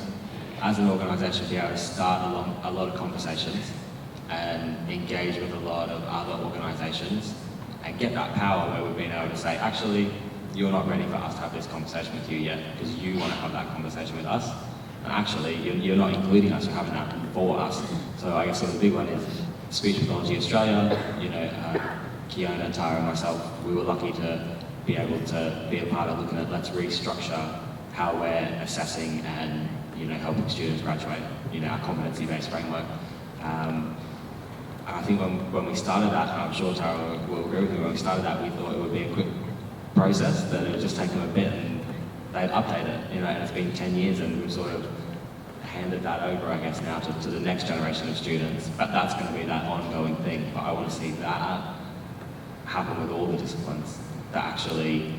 as an organisation be able to start a lot of conversations and engage with a lot of other organisations and get that power where we've been able to say, actually, you're not ready for us to have this conversation with you yet because you want to have that conversation with us. And actually, you're not including us, you're having that for us. So I guess sort of the big one is Speech Pathology Australia, you know, Kiona, Tara and myself, we were lucky to be able to be a part of looking at let's restructure how we're assessing and, you know, helping students graduate, you know, our competency-based framework. And I think when we started that, and I'm sure Tara will agree with me, when we started that, we thought it would be a quick process, that it would just take them a bit and they'd update it, you know, and it's been 10 years and we've sort of handed that over, I guess, now to the next generation of students. But that's going to be that ongoing thing. But I want to see that happen with all the disciplines, that actually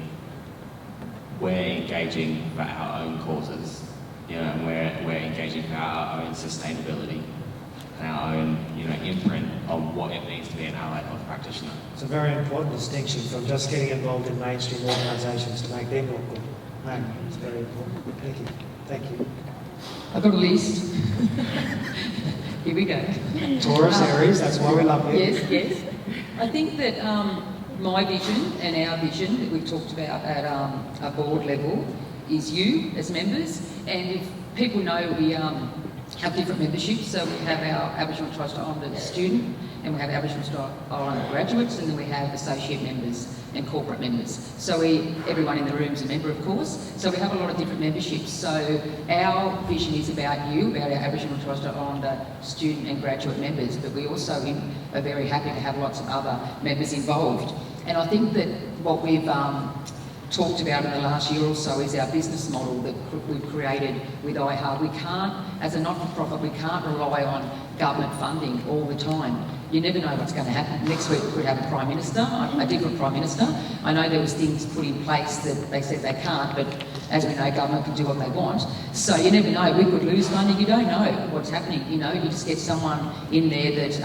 we're engaging for our own causes, you know, and we're engaging for our own sustainability and our own, you know, imprint on what it means to be an allied health practitioner. It's a very important distinction from just getting involved in mainstream organisations to make them look good. No, it's very important. Thank you. Thank you. I've got a list. Here we go. Taurus, Aries, that's why we love you. Yes. I think that my vision and our vision that we've talked about at a board level is you as members, and if people know we have different memberships, so we have our Aboriginal and Torres Strait Islander student, and we have Aboriginal and Torres Strait Islander graduates, and then we have associate members and corporate members. So everyone in the room is a member, of course, so we have a lot of different memberships. So our vision is about you, about our Aboriginal and Torres Strait Islander student and graduate members, but we also are very happy to have lots of other members involved. And I think that what we've talked about in the last year or so is our business model that we've created with IAHA. We can't, as a not-for-profit, we can't rely on government funding all the time. You never know what's going to happen. Next week we could have a Prime Minister, a different Prime Minister. I know there was things put in place that they said they can't, but as we know, government can do what they want. So you never know, we could lose funding. You don't know what's happening. You know, you just get someone in there that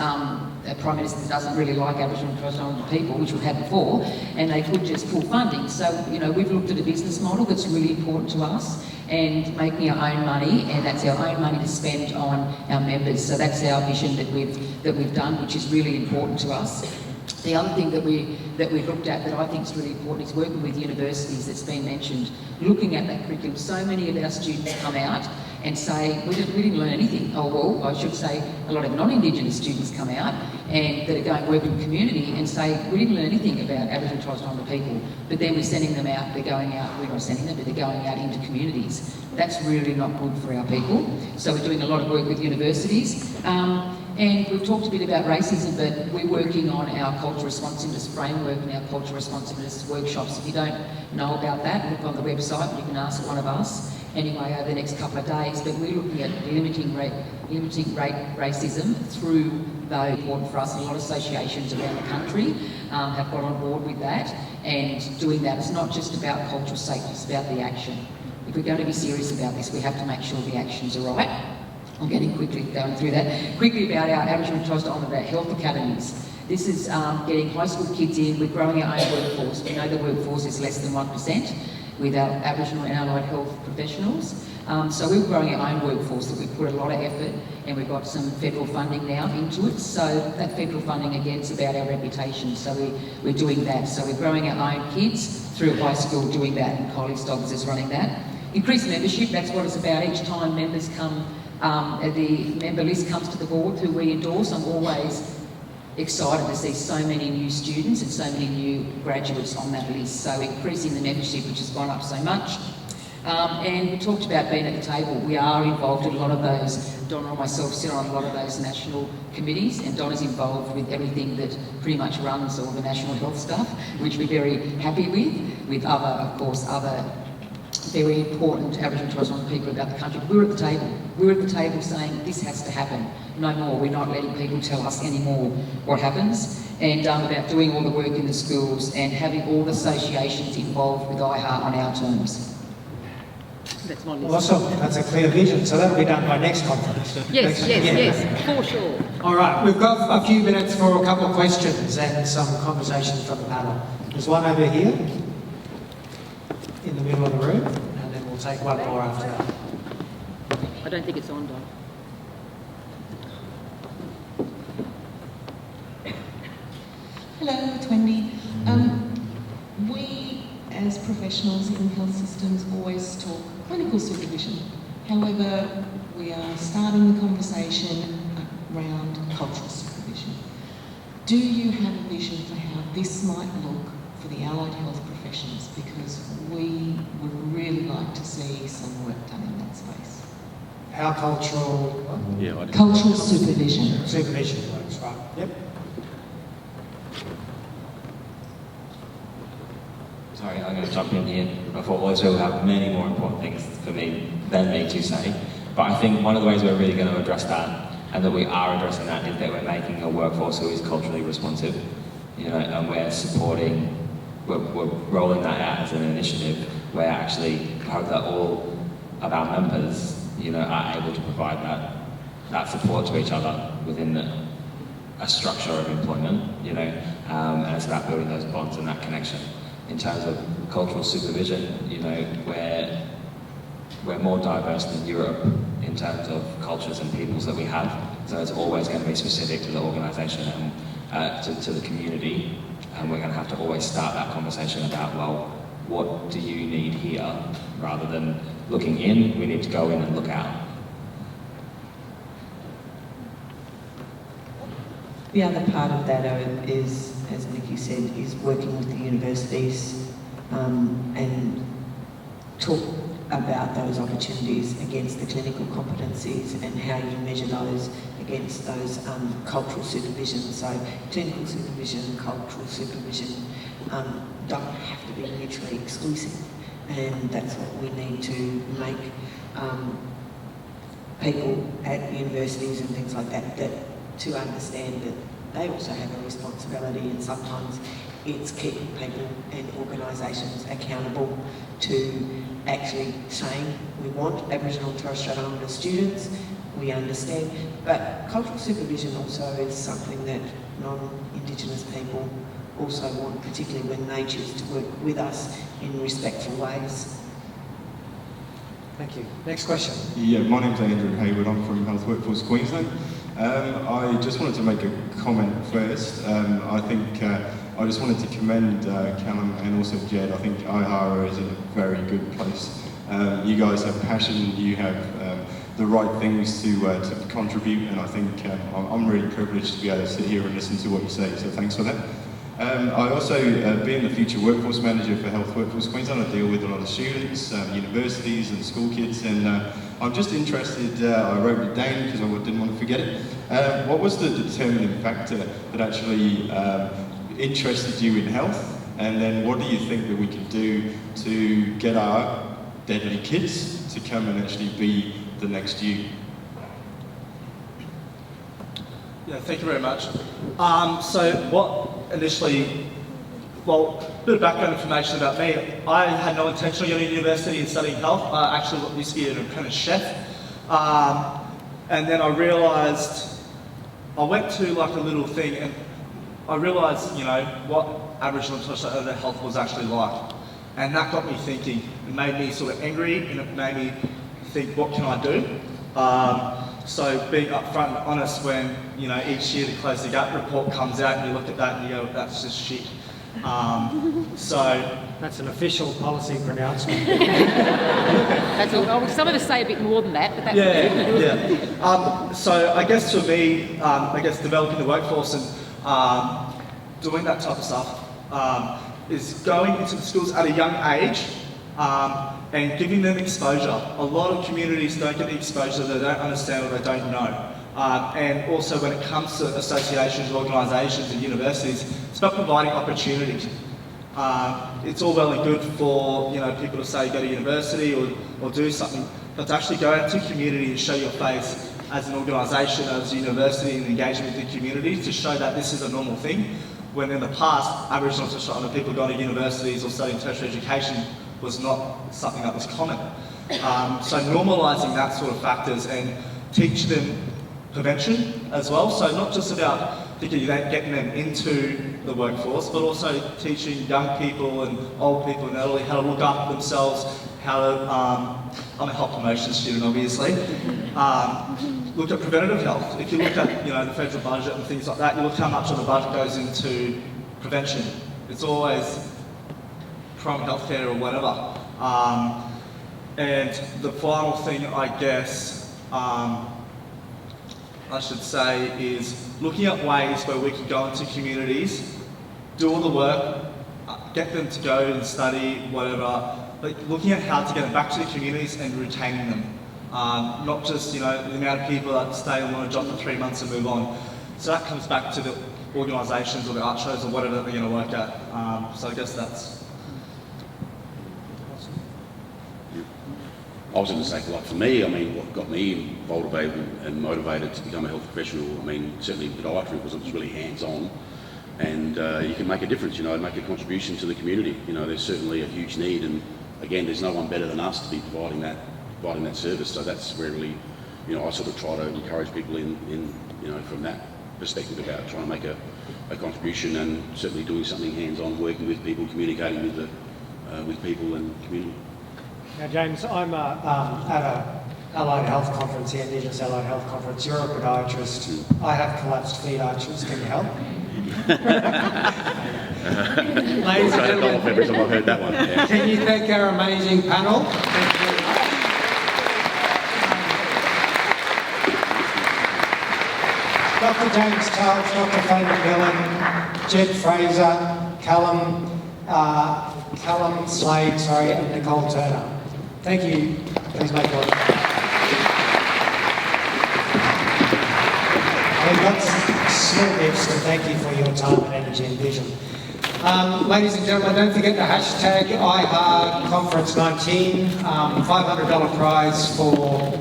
a Prime Minister that doesn't really like Aboriginal and Torres Strait Islander people, which we've had before, and they could just pull funding. So, you know, we've looked at a business model that's really important to us, and making our own money, and that's our own money to spend on our members. So that's our vision that we've done, which is really important to us. The other thing that we looked at that I think is really important is working with universities that's been mentioned, looking at that curriculum. So many of our students come out and say, we didn't learn anything. Oh, well, I should say a lot of non-Indigenous students come out and that are going to work in the community and say, we didn't learn anything about Aboriginal and Torres Strait Islander people, but then we're sending them out, we're not sending them, but they're going out into communities. That's really not good for our people. So we're doing a lot of work with universities. And we've talked a bit about racism, but we're working on our cultural responsiveness framework and our cultural responsiveness workshops. If you don't know about that, look on the website, you can ask one of us anyway over the next couple of days. But we're looking at limiting racism through those important for us. And a lot of associations around the country have got on board with that and doing that. It's not just about cultural safety, it's about the action. If we're going to be serious about this, we have to make sure the actions are right. I'm going through that. Quickly about our Aboriginal and Torres Strait Islander health academies. This is getting high school kids in. We're growing our own workforce. We know the workforce is less than 1% with our Aboriginal and allied health professionals. So we're growing our own workforce that we've put a lot of effort, and we've got some federal funding now into it. So that federal funding, again, is about our reputation. So we're doing that. So we're growing our own kids through high school doing that, and Kylie Stoggs is running that. Increased membership, that's what it's about. Each time members come, the member list comes to the board who we endorse. I'm always excited to see so many new students and so many new graduates on that list. So increasing the membership, which has gone up so much. And we talked about being at the table. We are involved in a lot of those. Donna and myself sit on a lot of those national committees, and Donna's involved with everything that pretty much runs all the national health stuff, which we're very happy with other, of course, other very important Aboriginal and Torres Strait Islander people about the country. We're at the table. We're at the table saying this has to happen. No more. We're not letting people tell us anymore what happens. And about doing all the work in the schools and having all the associations involved with IAHA on our terms. That's my list. Awesome. That's a clear vision. So that'll be done by next conference. Yes, for sure. All right. We've got a few minutes for a couple of questions and some conversation from the panel. There's one over here in the middle of the room, and then we'll take one more after that. I don't think it's on, Don. Hello, it's Wendy. We, as professionals in health systems, always talk clinical supervision. However, we are starting the conversation around cultural supervision. Do you have a vision for how this might look for the allied health professions? Because we would really like to see some work done in that space. How cultural... Cultural supervision. Supervision works, right. Yep. Sorry, I'm going to jump in here. I thought also we'll have many more important things for me than me to say. But I think one of the ways we're really going to address that, and that we are addressing that, is that we're making a workforce who is culturally responsive. You know, and we're supporting, we're rolling that out as an initiative where actually we hope that all of our members, you know, are able to provide that support to each other within a structure of employment, you know, and it's about building those bonds and that connection. In terms of cultural supervision, you know, we're more diverse than Europe in terms of cultures and peoples that we have, so it's always going to be specific to the organisation and to the community, and we're going to have to always start that conversation about, well, what do you need here, rather than looking in, we need to go in and look out. The other part of that is, as Nikki said, is working with the universities and talk about those opportunities against the clinical competencies and how you measure those against those cultural supervision. So clinical supervision, cultural supervision don't have to be mutually exclusive, and that's what we need to make people at universities and things like that, to understand that they also have a responsibility, and sometimes it's keeping people and organisations accountable to actually saying we want Aboriginal and Torres Strait Islander students, we understand, but cultural supervision also is something that non-Indigenous people also want, particularly when they choose to work with us in respectful ways. Thank you. Next question. Yeah, my name's Andrew Hayward. I'm from Health Workforce Queensland. I just wanted to make a comment first. I think I just wanted to commend Callum and also Jed. I think IAHA is in a very good place. You guys have passion, you have the right things to contribute, and I think I'm really privileged to be able to sit here and listen to what you say, so thanks for that. I also, being the future workforce manager for Health Workforce Queensland, I deal with a lot of students, universities and school kids, and I'm just interested, I wrote it down because I didn't want to forget it. What was the determining factor that actually interested you in health? And then what do you think that we can do to get our deadly kids to come and actually be the next you? Yeah, thank you very much. So what initially, well, a bit of background information about me. I had no intention of going to university and studying health. I actually used to be an apprentice chef. And then I realised, I went to like a little thing and I realised, you know, what Aboriginal and Torres Strait Islander health was actually like. And that got me thinking. It made me sort of angry and it made me think, what can I do? So being upfront and honest when, you know, each year the Close the Gap report comes out and you look at that and you go, that's just shit. So That's an official policy pronouncement. That's all. Oh, some of us say a bit more than that, but that's yeah. So I guess for me, I guess developing the workforce and doing that type of stuff is going into the schools at a young age and giving them exposure. A lot of communities don't get the exposure, they don't understand or they don't know. And also when it comes to associations, organisations and universities, it's about providing opportunities. It's all well and good for, you know, people to say go to university or do something, but to actually go out to community and show your face as an organisation, as a university and engagement with the community to show that this is a normal thing. When in the past, Aboriginal and Torres Strait Islander people going to universities or studying tertiary education was not something that was common. So normalising that sort of factors and teach them prevention as well. So not just about particularly getting them into the workforce, but also teaching young people and old people and elderly how to look after themselves, how to, I'm a health promotion student obviously, look at preventative health. If you look at, you know, the federal budget and things like that, you look how much of the budget goes into prevention. It's always primary healthcare or whatever. And the final thing, I guess, I should say, is looking at ways where we can go into communities, do all the work, get them to go and study, whatever, but looking at how to get them back to the communities and retaining them. Not just, you know, the amount of people that stay and want a job for 3 months and move on. So that comes back to the organisations or the art shows or whatever they're going to work at. So I guess that's... I was going to say, like for me, I mean, what got me motivated and motivated to become a health professional, I mean, certainly the dietary was it was really hands-on, and you can make a difference, you know, make a contribution to the community. You know, there's certainly a huge need, and again, there's no one better than us to be providing that service. So that's where really, you know, I sort of try to encourage people in you know, from that perspective about trying to make a contribution and certainly doing something hands-on, working with people, communicating with people and community. Now, James, I'm at a allied health conference here, Indigenous Allied Health Conference. You're a podiatrist. I have collapsed feet arches. Can you help? Ladies and gentlemen, Every time I've heard that one. Yeah. can you thank our amazing panel? Thank you very much. Dr. James Charles, Dr. Faye McMillan, Jed Fraser, Callum Slade, and Nicole Turner. Thank you. Please make one. We've got small gifts to thank you for your time and energy and vision. Ladies and gentlemen, don't forget the hashtag IAHA Conference 19, $500 prize for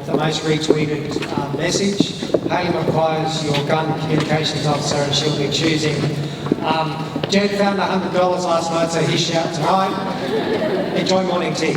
the most retweeted message. Hayley McQuire's your gun communications officer and she'll be choosing. Jed found $100 last night, so his shout tonight. Enjoy morning tea.